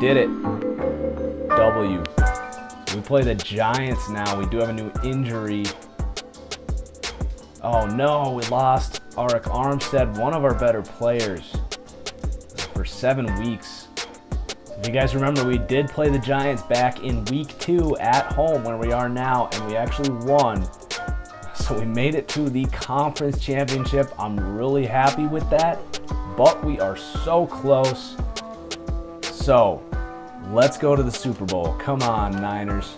did it. W. We play the Giants now. We do have a new injury. Oh no, we lost Arik Armstead, one of our better players, for 7 weeks. If you guys remember, we did play the Giants back in week 2 at home where we are now, and we actually won. So we made it to the conference championship. I'm really happy with that, but we are so close. So let's go to the Super Bowl. Come on, Niners.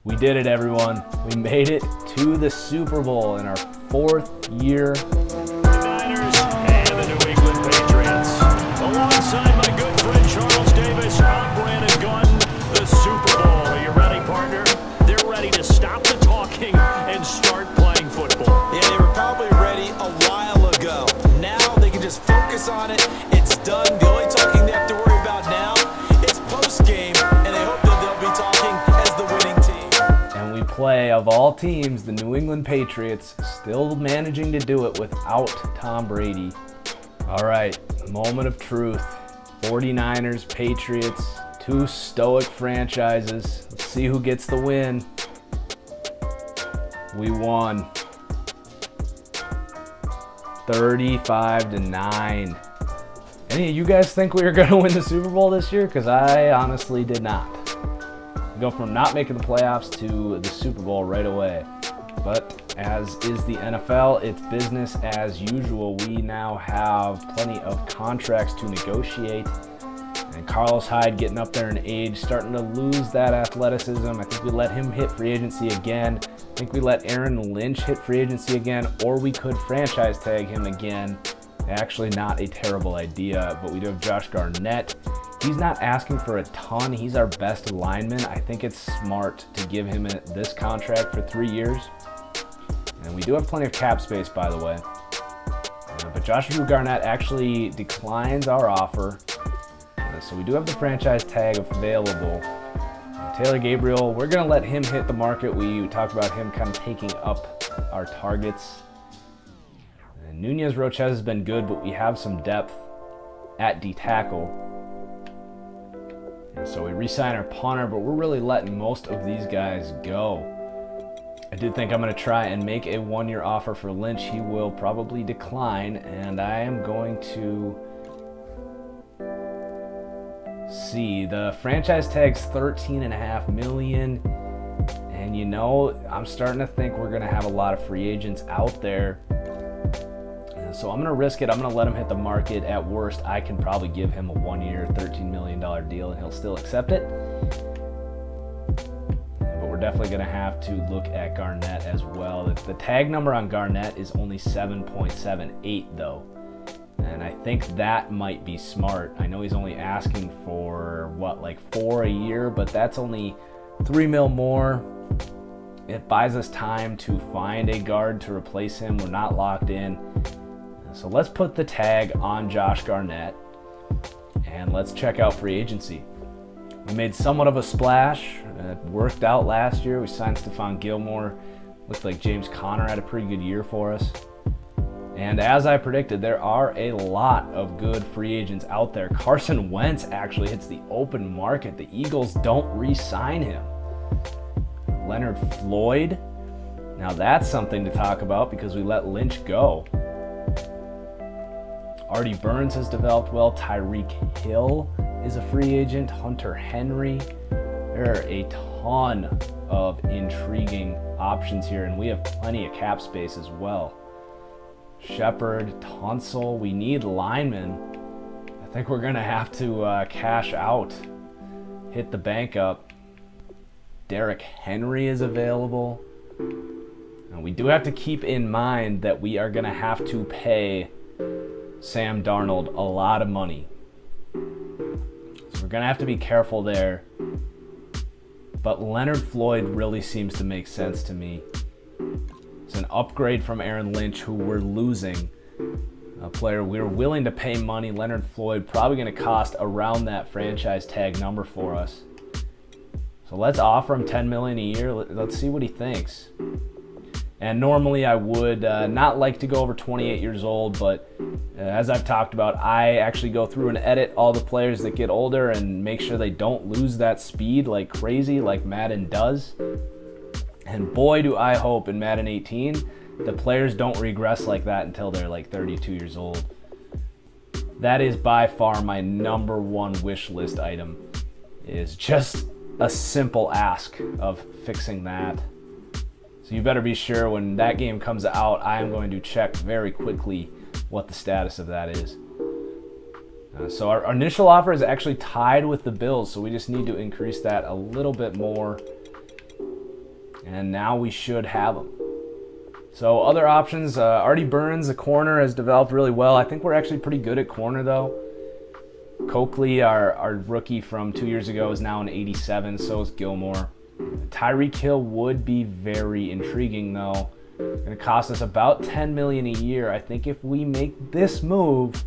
We did it, everyone. We made it to the Super Bowl in our 4th year. The Niners and the New England Patriots. Alongside my good friend Charles Davis, I'm Brandon Gunn. The Super Bowl. Are you ready, partner? They're ready to stop the talking and start playing football. Yeah, they were probably ready a while ago. Now they can just focus on it. It's done. The only talking they have to worry about now is post-game, and they hope that they'll be talking as the winning team. And we play, of all teams, the New England Patriots, still managing to do it without Tom Brady. All right, moment of truth. 49ers, Patriots, 2 stoic franchises. Let's see who gets the win. We won 35-9. Any of you guys think we were going to win the Super Bowl this year? Because I honestly did not. We go from not making the playoffs to the Super Bowl right away. But as is the NFL, it's business as usual. We now have plenty of contracts to negotiate. And Carlos Hyde getting up there in age, starting to lose that athleticism. I think we let him hit free agency again. I think we let Aaron Lynch hit free agency again, or we could franchise tag him again. Actually, not a terrible idea, but we do have Josh Garnett. He's not asking for a ton. He's our best lineman. I think it's smart to give him this contract for 3 years. And we do have plenty of cap space, by the way. But Joshua Garnett actually declines our offer. So we do have the franchise tag available. Taylor Gabriel, we're going to let him hit the market. We talked about him kind of taking up our targets. And Nunez Roches has been good, but we have some depth at D-tackle. And so we re-sign our punter, but we're really letting most of these guys go. I did think I'm going to try and make a 1-year offer for Lynch. He will probably decline, and I am going to see. The franchise tag's $13.5 million, and you know, I'm starting to think we're going to have a lot of free agents out there. So I'm going to risk it. I'm going to let him hit the market. At worst, I can probably give him a 1-year, $13 million deal, and he'll still accept it. But we're definitely going to have to look at Garnett as well. The tag number on Garnett is only 7.78 though. And I think that might be smart. I know he's only asking for, what, like 4 a year, but that's only $3 million more. It buys us time to find a guard to replace him. We're not locked in. So let's put the tag on Josh Garnett, and let's check out free agency. We made somewhat of a splash. It worked out last year. We signed Stephon Gilmore. Looked like James Conner had a pretty good year for us. And as I predicted, there are a lot of good free agents out there. Carson Wentz actually hits the open market. The Eagles don't re-sign him. Leonard Floyd. Now that's something to talk about because we let Lynch go. Artie Burns has developed well. Tyreek Hill is a free agent. Hunter Henry. There are a ton of intriguing options here, and we have plenty of cap space as well. Shepard, Tunsil, we need linemen. I think we're going to have to cash out, hit the bank up. Derrick Henry is available. And we do have to keep in mind that we are going to have to pay Sam Darnold a lot of money. So we're going to have to be careful there. But Leonard Floyd really seems to make sense to me. It's an upgrade from Aaron Lynch, who we're losing. A player we're willing to pay money. Leonard Floyd probably going to cost around that franchise tag number for us. So let's offer him $10 million a year. Let's see what he thinks. And normally I would not like to go over 28 years old, but as I've talked about, I actually go through and edit all the players that get older and make sure they don't lose that speed like crazy like Madden does. And boy, do I hope in Madden 18 the players don't regress like that until they're like 32 years old. That is by far my number one wish list item, is just a simple ask of fixing that. So you better be sure when that game comes out, I am going to check very quickly what the status of that is. So our initial offer is actually tied with the Bills, so we just need to increase that a little bit more. And now we should have them. So other options, Artie Burns, the corner, has developed really well. I think we're actually pretty good at corner though. Coakley, our rookie from 2 years ago, is now an 87, so is Gilmore. Tyreek Hill would be very intriguing though. Going to cost us about $10 million a year. I think if we make this move,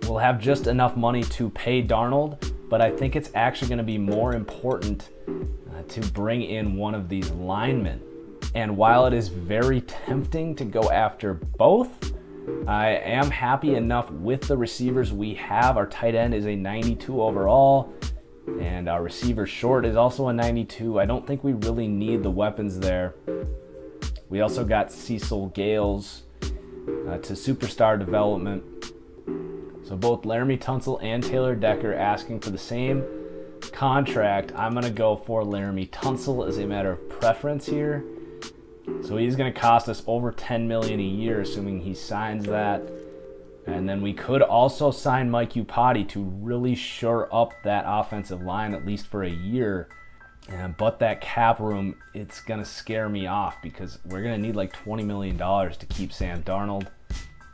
we'll have just enough money to pay Darnold, but I think it's actually going to be more important to bring in one of these linemen. And while it is very tempting to go after both, I am happy enough with the receivers we have. Our tight end is a 92 overall, and our receiver short is also a 92. I don't think we really need the weapons there. We also got Cecil Gales to superstar development. So both Laramie Tunsil and Taylor Decker asking for the same contract. I'm going to go for Laramie Tunsil as a matter of preference here. So he's going to cost us over $10 million a year, assuming he signs that. And then we could also sign Mike Upati to really shore up that offensive line, at least for a year. But that cap room, it's going to scare me off because we're going to need like $20 million to keep Sam Darnold.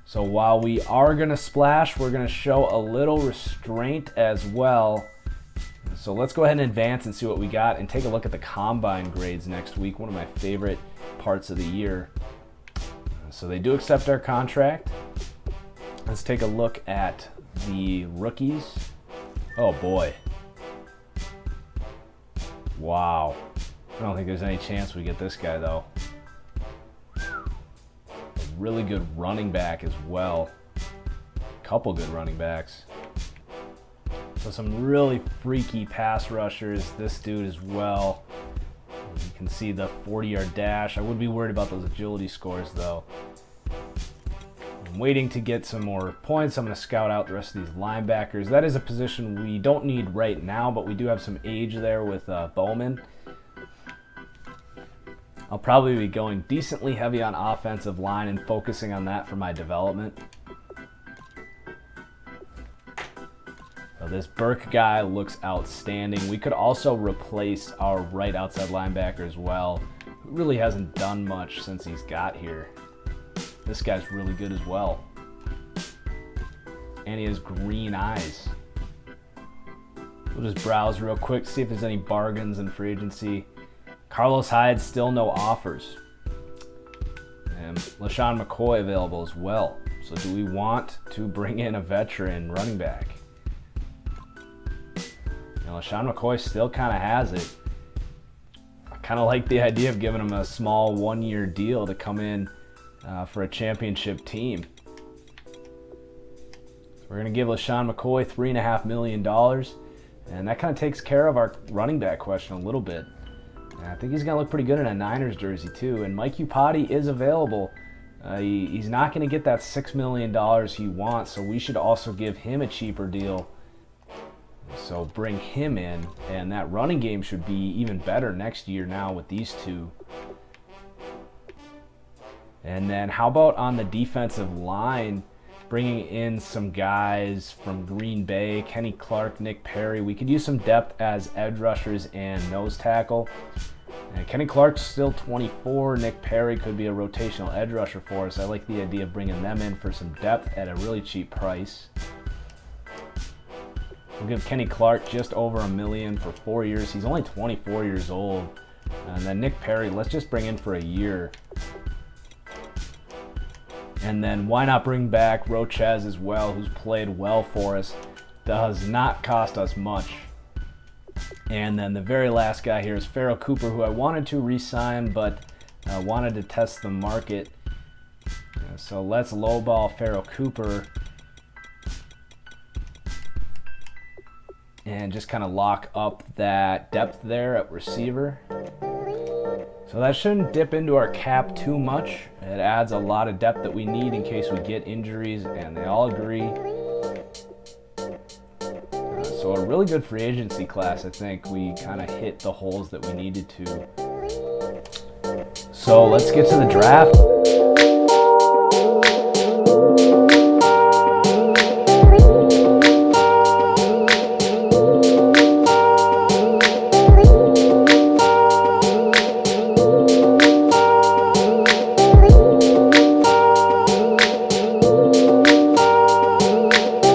So while we are going to splash, we're going to show a little restraint as well. So let's go ahead and advance and see what we got and take a look at the combine grades next week, one of my favorite parts of the year. So they do accept our contract. Let's take a look at the rookies. Oh boy. Wow. I don't think there's any chance we get this guy though. A really good running back as well. Couple good running backs. So some really freaky pass rushers. This dude as well. You can see the 40-yard dash. I would be worried about those agility scores though. I'm waiting to get some more points. I'm going to scout out the rest of these linebackers. That is a position we don't need right now, but we do have some age there with Bowman. I'll probably be going decently heavy on offensive line and focusing on that for my development. So this Burke guy looks outstanding. We could also replace our right outside linebacker as well, who really hasn't done much since he's got here. This guy's really good as well. And he has green eyes. We'll just browse real quick, see if there's any bargains in free agency. Carlos Hyde, still no offers. And LaShawn McCoy available as well. So do we want to bring in a veteran running back? LaShawn McCoy still kind of has it. I kind of like the idea of giving him a small one-year deal to come in for a championship team. So we're going to give LaShawn McCoy $3.5 million, and that kind of takes care of our running back question a little bit. And I think he's going to look pretty good in a Niners jersey too. And Mike Upati is available. He's not going to get that $6 million he wants, so we should also give him a cheaper deal. So bring him in, and that running game should be even better next year now with these two. And then how about on the defensive line, bringing in some guys from Green Bay, Kenny Clark, Nick Perry. We could use some depth as edge rushers and nose tackle. And Kenny Clark's still 24. Nick Perry could be a rotational edge rusher for us. I like the idea of bringing them in for some depth at a really cheap price. We'll give Kenny Clark just over $1 million for 4 years. He's only 24 years old. And then Nick Perry, let's just bring in for a year. And then why not bring back Rochez as well, who's played well for us. Does not cost us much. And then the very last guy here is Farrell Cooper, who I wanted to re-sign, but wanted to test the market. So let's lowball Pharaoh Cooper and just kind of lock up that depth there at receiver. So that shouldn't dip into our cap too much. It adds a lot of depth that we need in case we get injuries, and they all agree. So a really good free agency class. I think we kind of hit the holes that we needed to. So let's get to the draft.